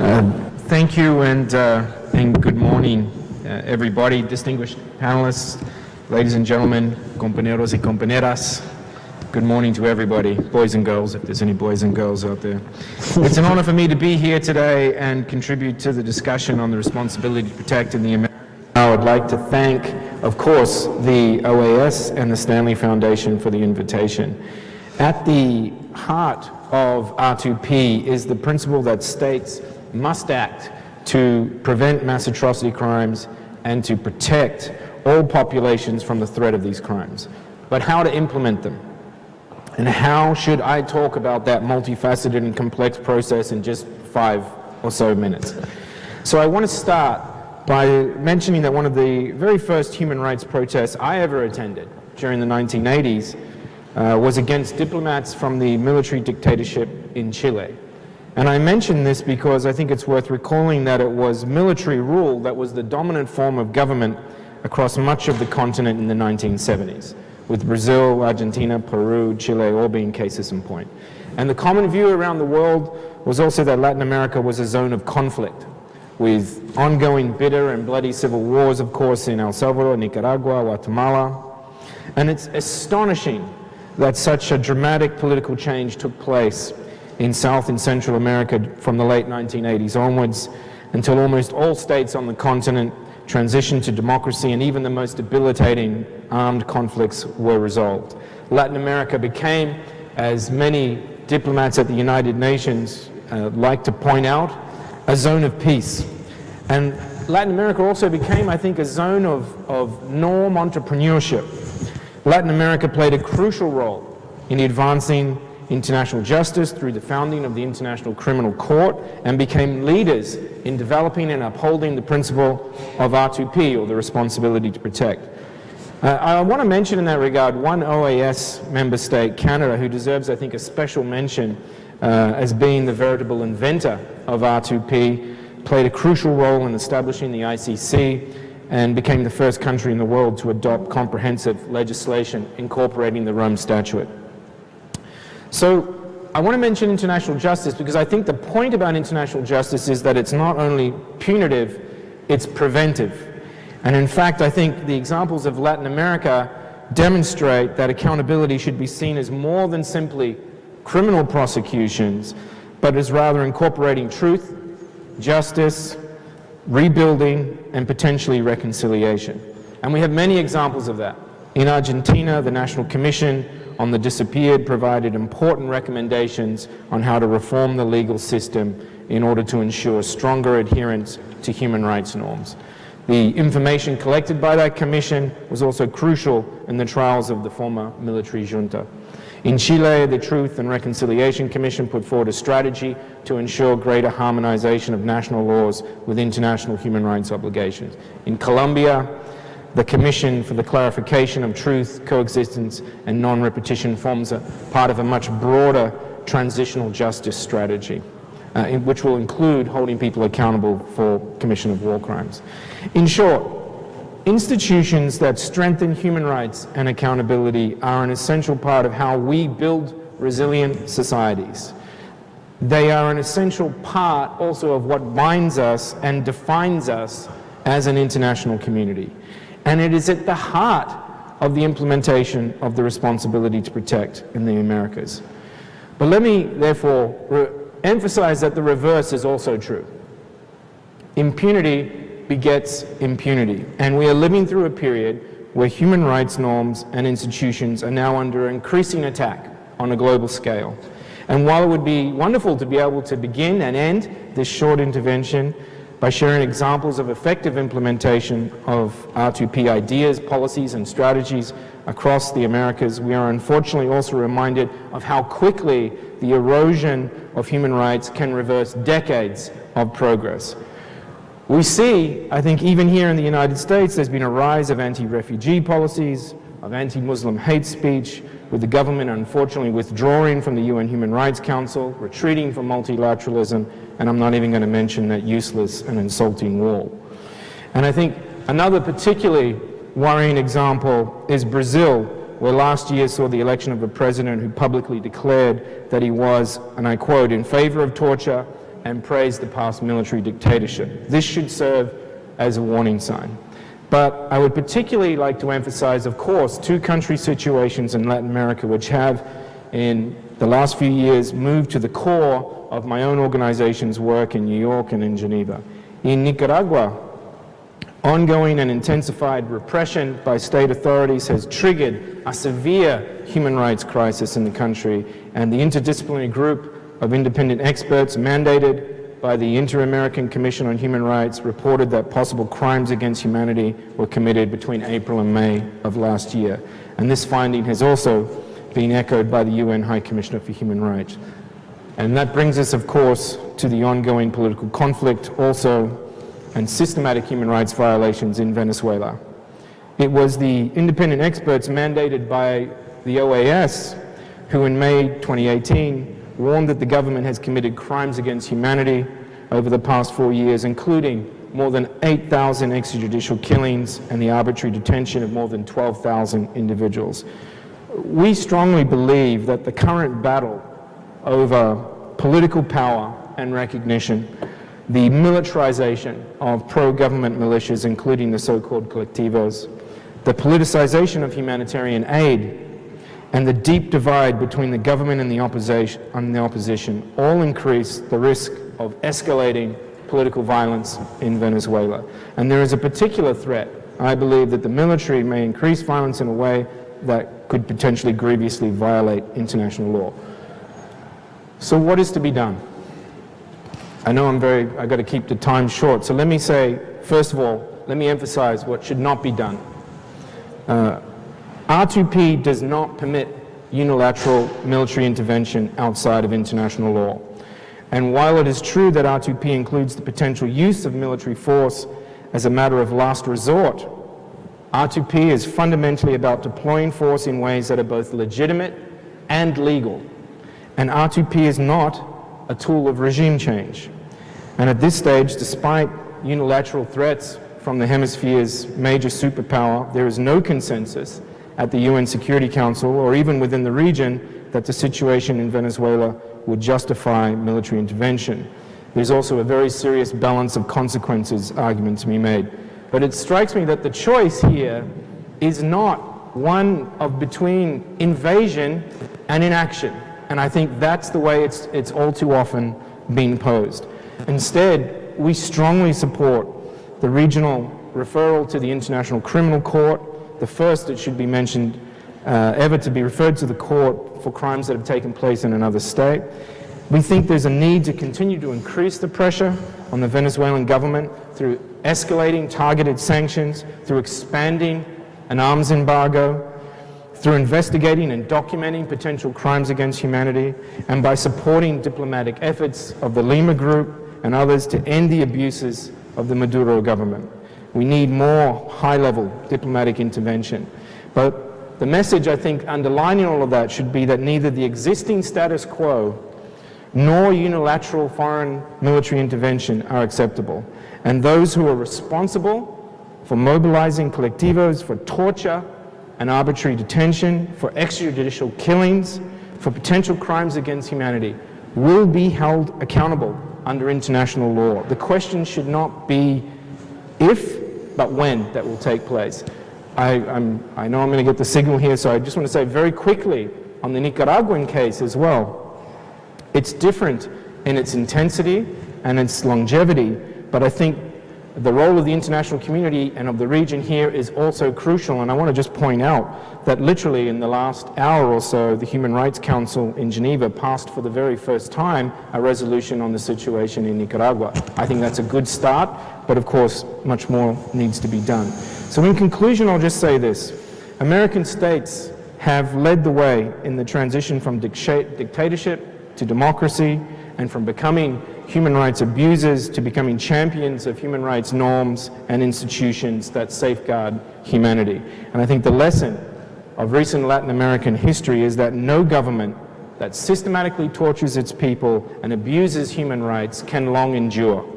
Thank you, and good morning, everybody, distinguished panelists, ladies and gentlemen, compañeros y compañeras. Good morning to everybody, boys and girls, if there's any boys and girls out there. It's an honor for me to be here today and contribute to the discussion on the responsibility to protect in the Americas. I would like to thank, of course, the OAS and the Stanley Foundation for the invitation. At the heart of R2P is the principle that states must act to prevent mass atrocity crimes and to protect all populations from the threat of these crimes. But how to implement them? And how should I talk about that multifaceted and complex process in just 5 or so minutes? So I want to start by mentioning that one of the very first human rights protests I ever attended during the 1980s was against diplomats from the military dictatorship in Chile. And I mention this because I think it's worth recalling that it was military rule that was the dominant form of government across much of the continent in the 1970s, with Brazil, Argentina, Peru, Chile all being cases in point. And the common view around the world was also that Latin America was a zone of conflict, with ongoing bitter and bloody civil wars, of course, in El Salvador, Nicaragua, Guatemala. And it's astonishing that such a dramatic political change took place in South and Central America from the late 1980s onwards, until almost all states on the continent transitioned to democracy, and even the most debilitating armed conflicts were resolved. Latin America became, as many diplomats at the United Nations like to point out, a zone of peace. And Latin America also became, I think, a zone of norm entrepreneurship. Latin America played a crucial role in advancing international justice through the founding of the International Criminal Court, and became leaders in developing and upholding the principle of R2P, or the responsibility to protect. I want to mention in that regard one OAS member state, Canada, who deserves, I think, a special mention as being the veritable inventor of R2P, played a crucial role in establishing the ICC, and became the first country in the world to adopt comprehensive legislation incorporating the Rome Statute. So I want to mention international justice because I think the point about international justice is that it's not only punitive, it's preventive. And in fact, I think the examples of Latin America demonstrate that accountability should be seen as more than simply criminal prosecutions, but as rather incorporating truth, justice, rebuilding, and potentially reconciliation. And we have many examples of that. In Argentina, the National Commission on the Disappeared provided important recommendations on how to reform the legal system in order to ensure stronger adherence to human rights norms. The information collected by that commission was also crucial in the trials of the former military junta. In Chile, the Truth and Reconciliation Commission put forward a strategy to ensure greater harmonization of national laws with international human rights obligations. In Colombia, the Commission for the Clarification of Truth, Coexistence, and Non-Repetition forms a part of a much broader transitional justice strategy, which will include holding people accountable for commission of war crimes. In short, institutions that strengthen human rights and accountability are an essential part of how we build resilient societies. They are an essential part also of what binds us and defines us as an international community. And it is at the heart of the implementation of the responsibility to protect in the Americas. But let me, therefore, emphasize that the reverse is also true. Impunity begets impunity. And we are living through a period where human rights norms and institutions are now under increasing attack on a global scale. And while it would be wonderful to be able to begin and end this short intervention by sharing examples of effective implementation of R2P ideas, policies, and strategies across the Americas, we are unfortunately also reminded of how quickly the erosion of human rights can reverse decades of progress. We see, I think even here in the United States, there's been a rise of anti-refugee policies, of anti-Muslim hate speech, with the government unfortunately withdrawing from the UN Human Rights Council, retreating from multilateralism, and I'm not even going to mention that useless and insulting wall. And I think another particularly worrying example is Brazil, where last year saw the election of a president who publicly declared that he was, and I quote, in favor of torture, and praised the past military dictatorship. This should serve as a warning sign. But I would particularly like to emphasize, of course, two country situations in Latin America which have, in the last few years, moved to the core of my own organization's work in New York and in Geneva. In Nicaragua, ongoing and intensified repression by state authorities has triggered a severe human rights crisis in the country, and the interdisciplinary group of independent experts mandated by the Inter-American Commission on Human Rights reported that possible crimes against humanity were committed between April and May of last year. And this finding has also been echoed by the UN High Commissioner for Human Rights. And that brings us, of course, to the ongoing political conflict also and systematic human rights violations in Venezuela. It was the independent experts mandated by the OAS who in May 2018 warned that the government has committed crimes against humanity over the past 4 years, including more than 8,000 extrajudicial killings and the arbitrary detention of more than 12,000 individuals. We strongly believe that the current battle over political power and recognition, the militarization of pro-government militias, including the so-called colectivos, the politicization of humanitarian aid, and the deep divide between the government and the opposition all increase the risk of escalating political violence in Venezuela. And there is a particular threat, I believe, that the military may increase violence in a way that could potentially grievously violate international law. So what is to be done? I know I've got to keep the time short, so let me say, first of all, let me emphasize what should not be done. R2P does not permit unilateral military intervention outside of international law. And while it is true that R2P includes the potential use of military force as a matter of last resort, R2P is fundamentally about deploying force in ways that are both legitimate and legal. And R2P is not a tool of regime change. And at this stage, despite unilateral threats from the hemisphere's major superpower, there is no consensus at the UN Security Council or even within the region that the situation in Venezuela would justify military intervention. There's also a very serious balance of consequences argument to be made. But it strikes me that the choice here is not one of between invasion and inaction. And I think that's the way it's all too often being posed. Instead, we strongly support the regional referral to the International Criminal Court, the first that should be mentioned ever to be referred to the court for crimes that have taken place in another state. We think there's a need to continue to increase the pressure on the Venezuelan government through escalating targeted sanctions, through expanding an arms embargo, through investigating and documenting potential crimes against humanity, and by supporting diplomatic efforts of the Lima Group and others to end the abuses of the Maduro government. We need more high-level diplomatic intervention. But the message, I think, underlining all of that should be that neither the existing status quo nor unilateral foreign military intervention are acceptable. And those who are responsible for mobilizing colectivos, for torture and arbitrary detention, for extrajudicial killings, for potential crimes against humanity, will be held accountable under international law. The question should not be if, but when that will take place. I know I'm going to get the signal here, so I just want to say very quickly on the Nicaraguan case as well. It's different in its intensity and its longevity, but I think the role of the international community and of the region here is also crucial. And I want to just point out that literally in the last hour or so, the Human Rights Council in Geneva passed for the very first time a resolution on the situation in Nicaragua. I think that's a good start, but of course, much more needs to be done. So in conclusion, I'll just say this. American states have led the way in the transition from dictatorship to democracy, and from becoming human rights abusers to becoming champions of human rights norms and institutions that safeguard humanity. And I think the lesson of recent Latin American history is that no government that systematically tortures its people and abuses human rights can long endure.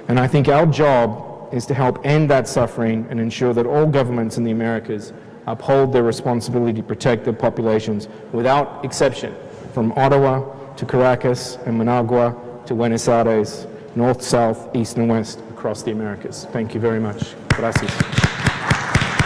And I think our job is to help end that suffering and ensure that all governments in the Americas uphold their responsibility to protect their populations without exception, from Ottawa to Caracas and Managua to Buenos Aires, north, south, east and west, across the Americas. Thank you very much. Gracias.